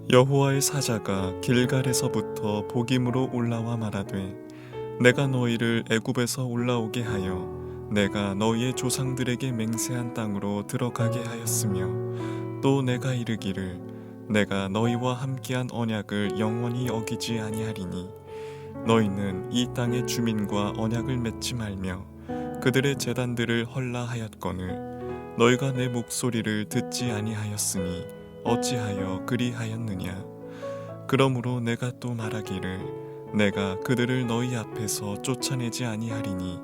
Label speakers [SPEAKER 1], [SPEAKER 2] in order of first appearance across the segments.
[SPEAKER 1] 여호와의 사자가 길갈에서부터 복임으로 올라와 말하되 내가 너희를 애굽에서 올라오게 하여 내가 너희의 조상들에게 맹세한 땅으로 들어가게 하였으며 또 내가 이르기를 내가 너희와 함께한 언약을 영원히 어기지 아니하리니 너희는 이 땅의 주민과 언약을 맺지 말며 그들의 제단들을 헐라하였거늘 너희가 내 목소리를 듣지 아니하였으니 어찌하여 그리하였느냐. 그러므로 내가 또 말하기를 내가 그들을 너희 앞에서 쫓아내지 아니하리니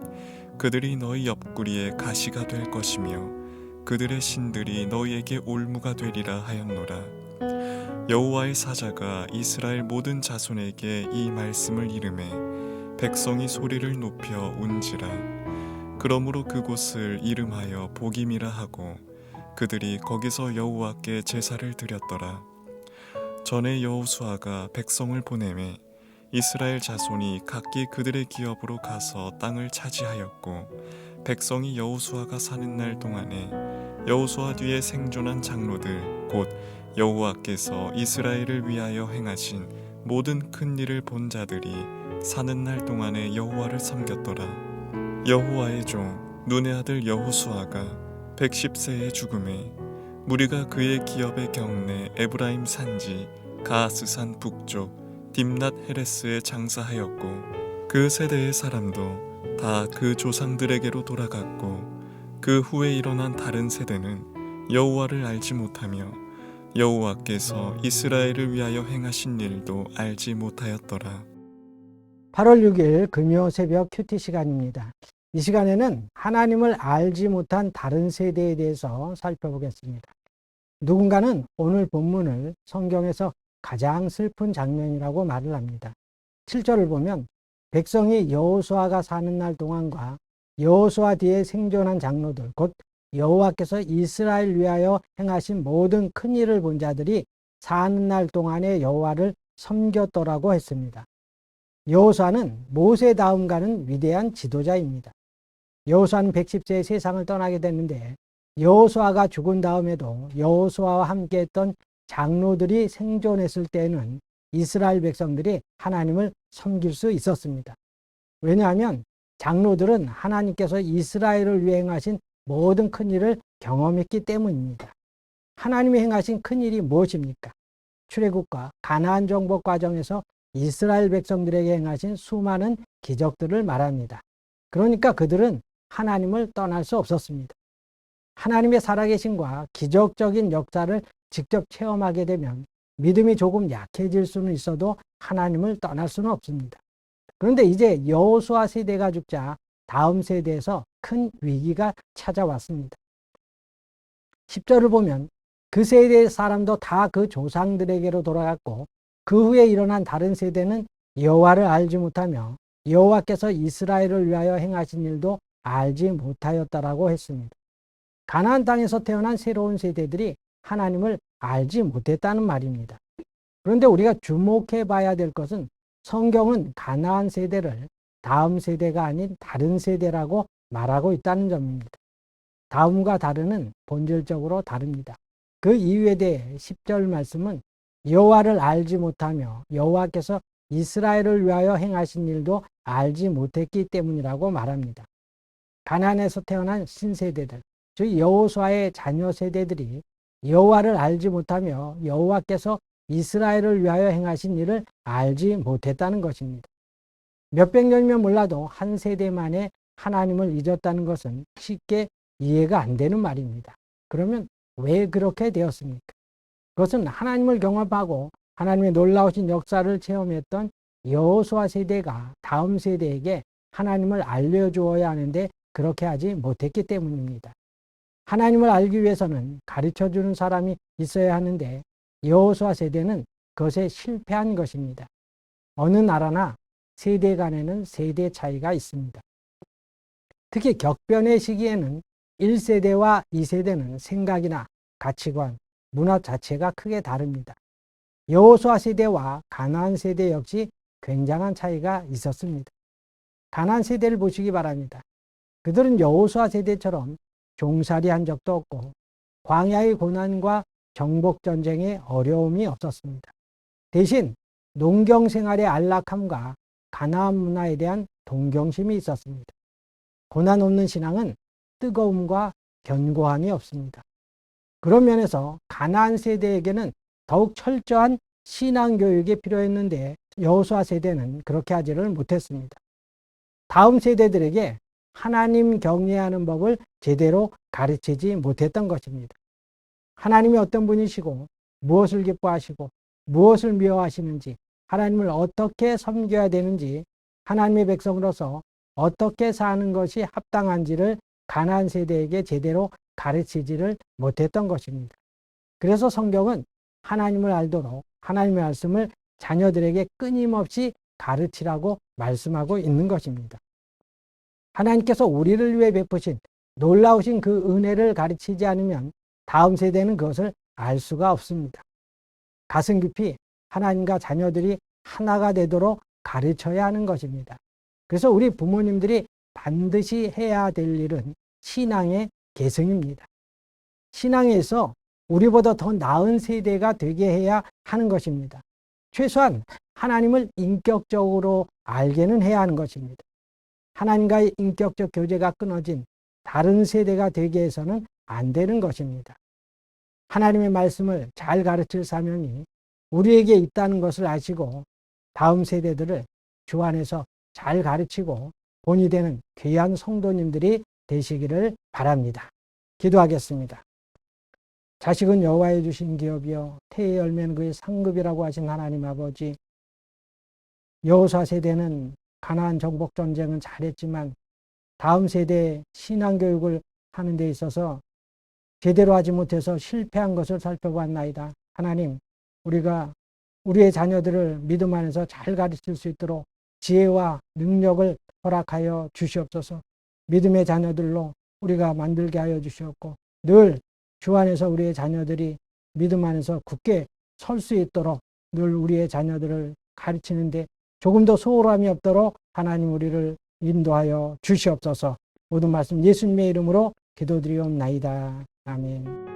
[SPEAKER 1] 그들이 너희 옆구리에 가시가 될 것이며 그들의 신들이 너희에게 올무가 되리라 하였노라. 여호와의 사자가 이스라엘 모든 자손에게 이 말씀을 이르매 백성이 소리를 높여 운지라. 그러므로 그곳을 이름하여 복임이라 하고 그들이 거기서 여호와께 제사를 드렸더라. 전에 여호수아가 백성을 보내매 이스라엘 자손이 각기 그들의 기업으로 가서 땅을 차지하였고 백성이 여호수아가 사는 날 동안에 여호수아 뒤에 생존한 장로들 곧 여호와께서 이스라엘을 위하여 행하신 모든 큰 일을 본 자들이 사는 날 동안에 여호와를 섬겼더라. 여호와의 종 눈의 아들 여호수아가 110세에 죽음에 무리가 그의 기업의 경내 에브라임 산지 가하스산 북쪽 딥낫 헤레스에 장사하였고 그 세대의 사람도 다 그 조상들에게로 돌아갔고 그 후에 일어난 다른 세대는 여호와를 알지 못하며 여호와께서 이스라엘을 위하여 행하신 일도 알지 못하였더라.
[SPEAKER 2] 8월 6일 금요 새벽 큐티 시간입니다. 이 시간에는 하나님을 알지 못한 다른 세대에 대해서 살펴보겠습니다. 누군가는 오늘 본문을 성경에서 가장 슬픈 장면이라고 말을 합니다. 7절을 보면 백성이 여호수아가 사는 날 동안과 여호수아 뒤에 생존한 장로들 곧 여호와께서 이스라엘 위하여 행하신 모든 큰 일을 본 자들이 사는 날 동안에 여호와를 섬겼더라고 했습니다. 여호수아는 모세 다음 가는 위대한 지도자입니다. 여호수아는 110세에 세상을 떠나게 됐는데 여호수아가 죽은 다음에도 여호수아와 함께했던 장로들이 생존했을 때는 이스라엘 백성들이 하나님을 섬길 수 있었습니다. 왜냐하면 장로들은 하나님께서 이스라엘을 위해 행하신 모든 큰 일을 경험했기 때문입니다. 하나님이 행하신 큰 일이 무엇입니까? 출애굽과 가나안 정복 과정에서 이스라엘 백성들에게 행하신 수많은 기적들을 말합니다. 그러니까 그들은 하나님을 떠날 수 없었습니다. 하나님의 살아계심과 기적적인 역사를 직접 체험하게 되면 믿음이 조금 약해질 수는 있어도 하나님을 떠날 수는 없습니다. 그런데 이제 여호수아 세대가 죽자 다음 세대에서 큰 위기가 찾아왔습니다. 10절을 보면 그 세대의 사람도 다 그 조상들에게로 돌아갔고 그 후에 일어난 다른 세대는 여호와를 알지 못하며 여호와께서 이스라엘을 위하여 행하신 일도 알지 못하였다라고 했습니다. 가나안 땅에서 태어난 새로운 세대들이 하나님을 알지 못했다는 말입니다. 그런데 우리가 주목해 봐야 될 것은 성경은 가나안 세대를 다음 세대가 아닌 다른 세대라고 말하고 있다는 점입니다. 다음과 다른은 본질적으로 다릅니다. 그 이유에 대해 10절 말씀은 여호와를 알지 못하며 여호와께서 이스라엘을 위하여 행하신 일도 알지 못했기 때문이라고 말합니다. 가나안에서 태어난 신세대들, 즉 여호수아의 자녀 세대들이 여호와를 알지 못하며 여호와께서 이스라엘을 위하여 행하신 일을 알지 못했다는 것입니다. 몇백 년이면 몰라도 한 세대만에 하나님을 잊었다는 것은 쉽게 이해가 안 되는 말입니다. 그러면 왜 그렇게 되었습니까? 그것은 하나님을 경험하고 하나님의 놀라우신 역사를 체험했던 여호수아 세대가 다음 세대에게 하나님을 알려주어야 하는데 그렇게 하지 못했기 때문입니다. 하나님을 알기 위해서는 가르쳐주는 사람이 있어야 하는데 여호수아 세대는 그것에 실패한 것입니다. 어느 나라나 세대 간에는 세대 차이가 있습니다. 특히 격변의 시기에는 1세대와 2세대는 생각이나 가치관, 문화 자체가 크게 다릅니다. 여호수아 세대와 가나안 세대 역시 굉장한 차이가 있었습니다. 가나안 세대를 보시기 바랍니다. 그들은 여호수아 세대처럼 종살이 한 적도 없고 광야의 고난과 정복전쟁에 어려움이 없었습니다. 대신 농경 생활의 안락함과 가나안 문화에 대한 동경심이 있었습니다. 고난 없는 신앙은 뜨거움과 견고함이 없습니다. 그런 면에서 가나안 세대에게는 더욱 철저한 신앙 교육이 필요했는데 여호수아 세대는 그렇게 하지를 못했습니다. 다음 세대들에게 하나님 경외하는 법을 제대로 가르치지 못했던 것입니다. 하나님이 어떤 분이시고 무엇을 기뻐하시고 무엇을 미워하시는지, 하나님을 어떻게 섬겨야 되는지, 하나님의 백성으로서 어떻게 사는 것이 합당한지를 가나안 세대에게 제대로 가르치지를 못했던 것입니다. 그래서 성경은 하나님을 알도록 하나님의 말씀을 자녀들에게 끊임없이 가르치라고 말씀하고 있는 것입니다. 하나님께서 우리를 위해 베푸신 놀라우신 그 은혜를 가르치지 않으면 다음 세대는 그것을 알 수가 없습니다. 가슴 깊이 하나님과 자녀들이 하나가 되도록 가르쳐야 하는 것입니다. 그래서 우리 부모님들이 반드시 해야 될 일은 신앙의 계승입니다. 신앙에 있어 우리보다 더 나은 세대가 되게 해야 하는 것입니다. 최소한 하나님을 인격적으로 알게는 해야 하는 것입니다. 하나님과의 인격적 교제가 끊어진 다른 세대가 되게 해서는 안 되는 것입니다. 하나님의 말씀을 잘 가르칠 사명이 우리에게 있다는 것을 아시고 다음 세대들을 주 안에서 잘 가르치고 본이 되는 귀한 성도님들이 되시기를 바랍니다. 기도하겠습니다. 자식은 여호와의 주신 기업이요 태의 열매는 그의 상급이라고 하신 하나님 아버지, 여호수아 세대는 가나안 정복 전쟁은 잘했지만 다음 세대의 신앙 교육을 하는 데 있어서 제대로 하지 못해서 실패한 것을 살펴봤나이다. 하나님, 우리가 우리의 자녀들을 믿음 안에서 잘 가르칠 수 있도록 지혜와 능력을 허락하여 주시옵소서. 믿음의 자녀들로 우리가 만들게 하여 주시옵고 늘 주 안에서 우리의 자녀들이 믿음 안에서 굳게 설 수 있도록 늘 우리의 자녀들을 가르치는데 조금도 소홀함이 없도록 하나님 우리를 인도하여 주시옵소서. 모든 말씀 예수님의 이름으로 기도드리옵나이다. 아멘.